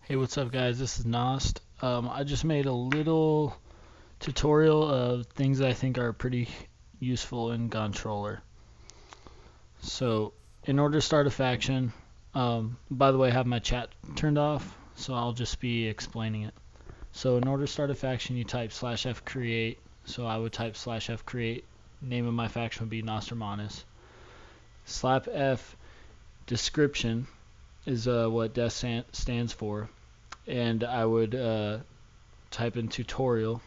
Hey, what's up guys? This is Nost. I just made a little tutorial of things that I think are pretty useful in Gontroller. So, in order to start a faction, by the way, I have my chat turned off, so I'll just be explaining it. So, in order to start a faction, you type /f create. So, I would type /f create. Name of my faction would be Nostrmontis. /f description is what death stands for. And I would type in tutorial,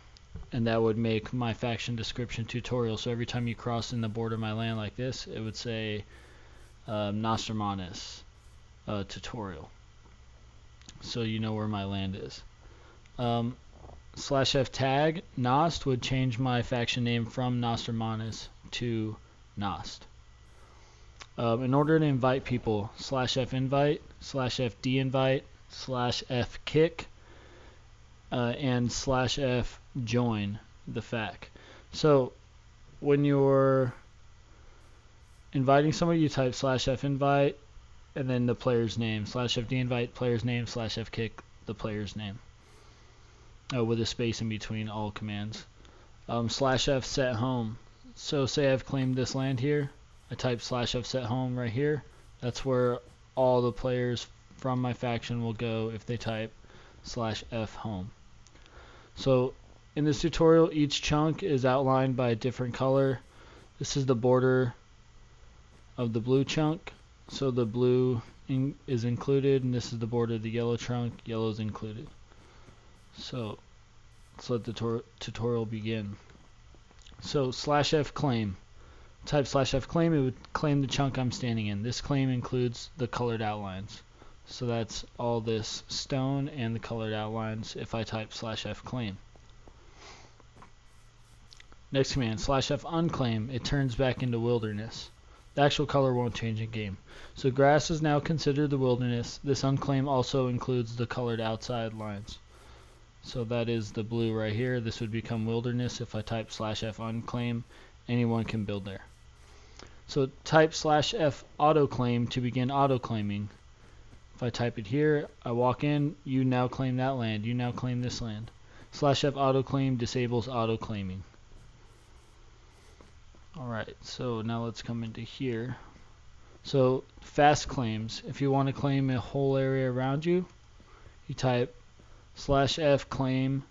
and that would make my faction description tutorial. So every time you cross in the border of my land like this, it would say Nostrmontis tutorial, so you know where my land is. /f tag Nost would change my faction name from Nostrmontis to Nost. In order to invite people, /f invite, /f deinvite, /f kick, and /f join the fac. So when you're inviting somebody, you type /f invite and then the player's name, /f deinvite, player's name, /f kick, the player's name, with a space in between all commands. /f set home. So say I've claimed this land here, I type /f set home right here. That's where all the players from my faction will go if they type /f home. So in this tutorial, each chunk is outlined by a different color. This is the border of the blue chunk, so the blue is included, and this is the border of the yellow chunk, yellow is included. So let's let the tutorial begin. So /f claim. Type /f claim, it would claim the chunk I'm standing in. This claim includes the colored outlines. So that's all this stone and the colored outlines if I type /f claim. Next command, /f unclaim, it turns back into wilderness. The actual color won't change in game. So grass is now considered the wilderness. This unclaim also includes the colored outside lines. So that is the blue right here. This would become wilderness if I type /f unclaim. Anyone can build there. So type /f autoclaim to begin autoclaiming. If I type it here, I walk in, you now claim that land, you now claim this land. /f autoclaim disables autoclaiming. Alright, so now let's come into here. So fast claims. If you want to claim a whole area around you, you type /f claim.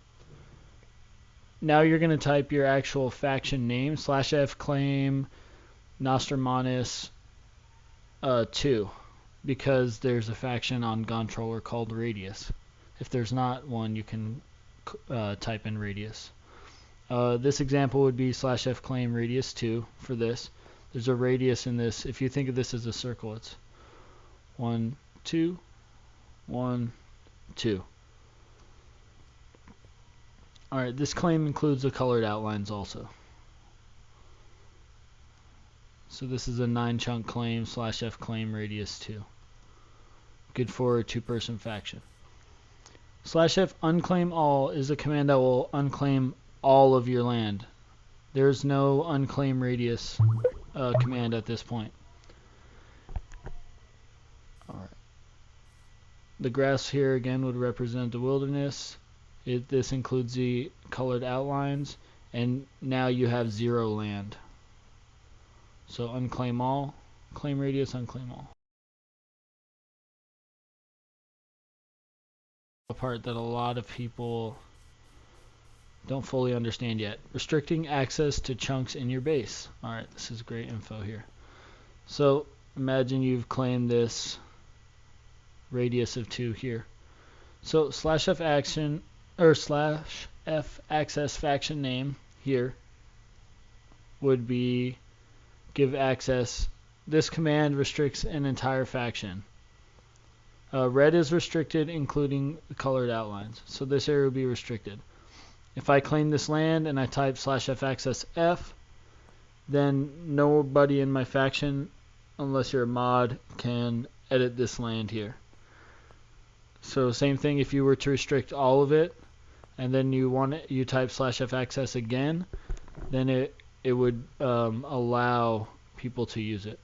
Now you're going to type your actual faction name, /f claim Nostrmontis 2, because there's a faction on Gontroller called Radius. If there's not one, you can type in Radius. This example would be /f claim radius 2 for this. There's a radius in this. If you think of this as a circle, it's 1, 2, 1, 2. Alright, this claim includes the colored outlines also. So this is a 9-chunk claim, /f claim radius 2. Good for a 2-person faction. /f unclaim all is a command that will unclaim all of your land. There's no unclaim radius command at this point. Alright. The grass here again would represent the wilderness. This includes the colored outlines, and now you have 0 land. So unclaim all, claim radius, unclaim all. A part that a lot of people don't fully understand yet. Restricting access to chunks in your base. Alright, this is great info here. So imagine you've claimed this radius of 2 here. So /f action or /f access faction name here would be give access. This command restricts an entire faction. Red is restricted, including the colored outlines. So this area would be restricted. If I claim this land and I type /f access F, then nobody in my faction, unless you're a mod, can edit this land here. So same thing if you were to restrict all of it, and then you type /f access again, then it would allow people to use it.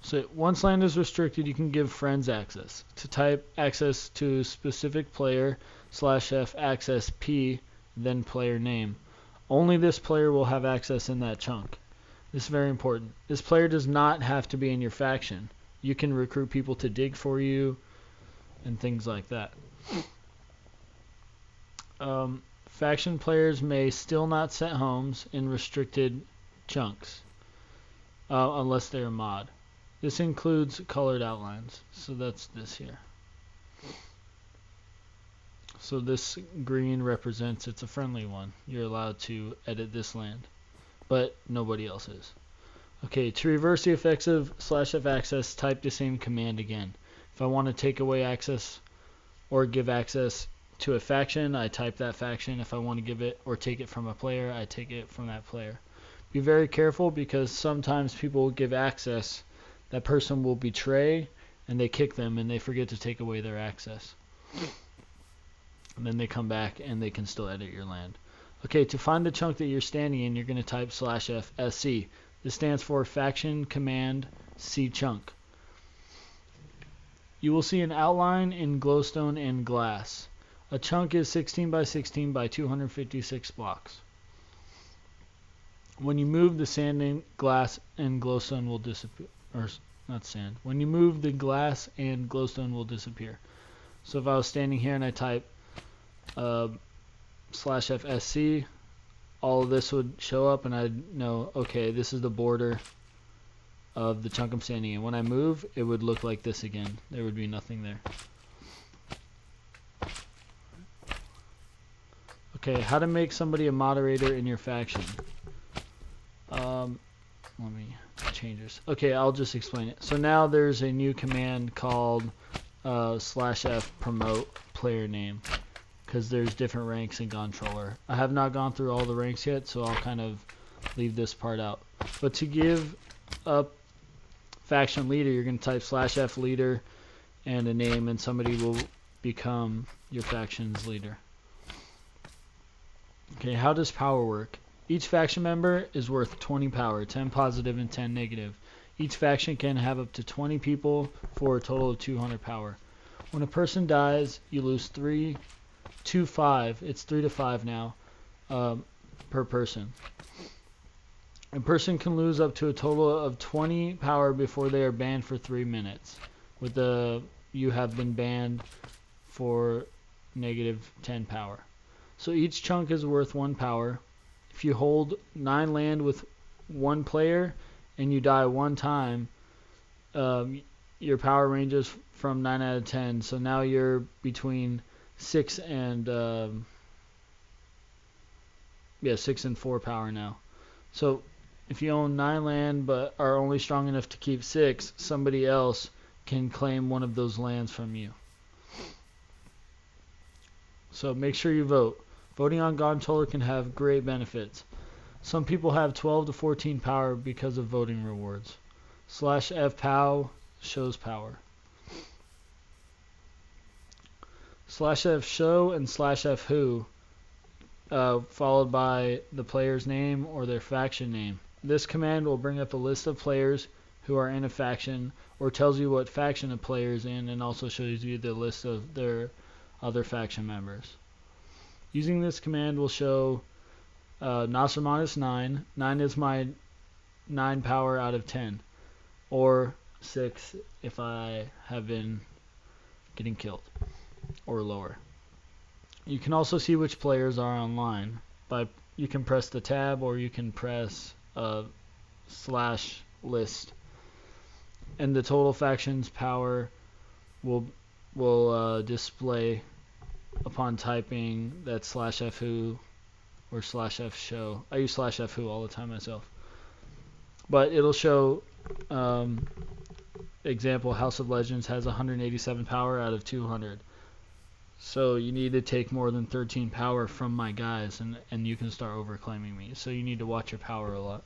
So once land is restricted, you can give friends access. To type access to specific player /F access P, then player name. Only this player will have access in that chunk. This is very important. This player does not have to be in your faction. You can recruit people to dig for you and things like that. Faction players may still not set homes in restricted chunks unless they're a mod. This includes colored outlines. So that's this here. So this green represents it's a friendly one. You're allowed to edit this land, but nobody else is. Okay, to reverse the effects of /F access, type the same command again. If I want to take away access or give access to a faction, I type that faction. If I want to give it or take it from a player, I take it from that player. Be very careful because sometimes people will give access. That person will betray and they kick them and they forget to take away their access. And then they come back and they can still edit your land. Okay, to find the chunk that you're standing in, you're going to type /F SC. This stands for faction command C chunk. You will see an outline in glowstone and glass. A chunk is 16 by 16 by 256 blocks. When you move the sand, glass, and glowstone will disappear. Or not sand. When you move the glass and glowstone will disappear. So if I was standing here and I type /F SC, all of this would show up and I'd know, okay, this is the border of the chunk I'm standing in. When I move, it would look like this again. There would be nothing there. Okay, how to make somebody a moderator in your faction. Let me change this. Okay, I'll just explain it. So now there's a new command called /F promote player name, because there's different ranks in Gontroller. I have not gone through all the ranks yet, so I'll kind of leave this part out. But to give up faction leader, you're going to type /F leader and a name, and somebody will become your faction's leader. Okay, how does power work? Each faction member is worth 20 power, 10 positive and 10 negative. Each faction can have up to 20 people for a total of 200 power. When a person dies, you lose 3 to 5. It's 3 to 5 now per person. A person can lose up to a total of 20 power before they are banned for 3 minutes. With the you have been banned for negative 10 power. So each chunk is worth 1 power. If you hold 9 land with 1 player and you die 1 time, your power ranges from 9 out of 10. So now you're between 6 and 4 power now. So if you own 9 land but are only strong enough to keep 6, somebody else can claim one of those lands from you. So make sure you vote. Voting on Gontroller can have great benefits. Some people have 12 to 14 power because of voting rewards. /F POW shows power. /F show and /F who followed by the player's name or their faction name. This command will bring up a list of players who are in a faction or tells you what faction a player is in and also shows you the list of their other faction members. Using this command will show Nostrmontis 9. 9 is my 9 power out of 10. Or 6 if I have been getting killed. Or lower. You can also see which players are online. You can press the tab or you can press /list. And the total faction's power will display upon typing that /F who or /F show. I use /F who all the time myself. But it'll show example House of Legends has 187 power out of 200. So you need to take more than 13 power from my guys and you can start overclaiming me. So you need to watch your power a lot.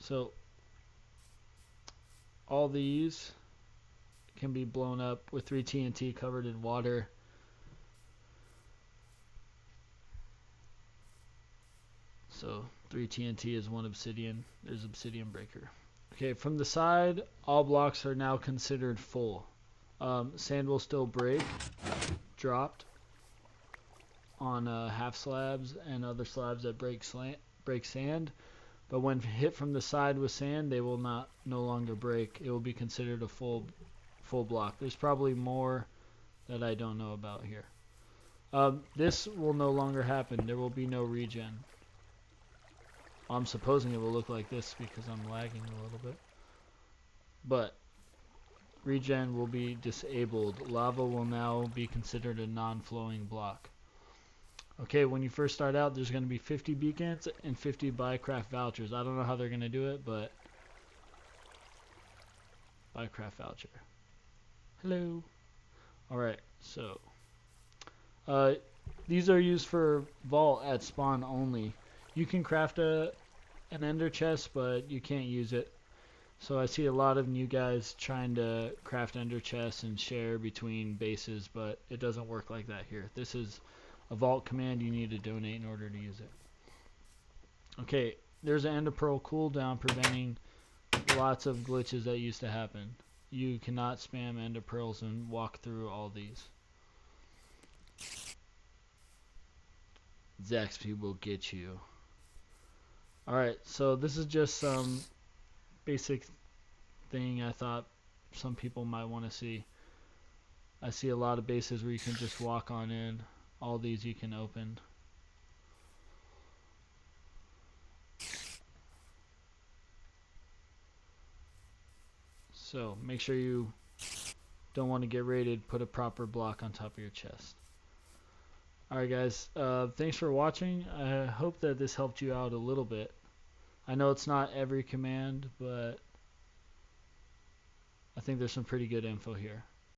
So all these can be blown up with 3 TNT covered in water. So 3 TNT is 1 obsidian. There's obsidian breaker. Okay, from the side, all blocks are now considered full. Sand will still break, dropped on half slabs and other slabs that break sand. But when hit from the side with sand, they will no longer break. It will be considered a full block. There's probably more that I don't know about here. This will no longer happen. There will be no regen. I'm supposing it will look like this because I'm lagging a little bit. But regen will be disabled. Lava will now be considered a non-flowing block. Okay, when you first start out, there's going to be 50 beacons and 50 Buycraft vouchers. I don't know how they're going to do it, but Buycraft voucher. Hello. Alright, so these are used for vault at spawn only. You can craft an ender chest, but you can't use it. So I see a lot of new guys trying to craft ender chests and share between bases, but it doesn't work like that here. This is a vault command. You need to donate in order to use it. Okay, there's an ender pearl cooldown preventing lots of glitches that used to happen. You cannot spam ender pearls and walk through all these. Zaxby will get you. Alright, so this is just some basic thing I thought some people might want to see. I see a lot of bases where you can just walk on in. All these you can open. So make sure you don't want to get raided. Put a proper block on top of your chest. Alright guys, thanks for watching. I hope that this helped you out a little bit. I know it's not every command, but I think there's some pretty good info here.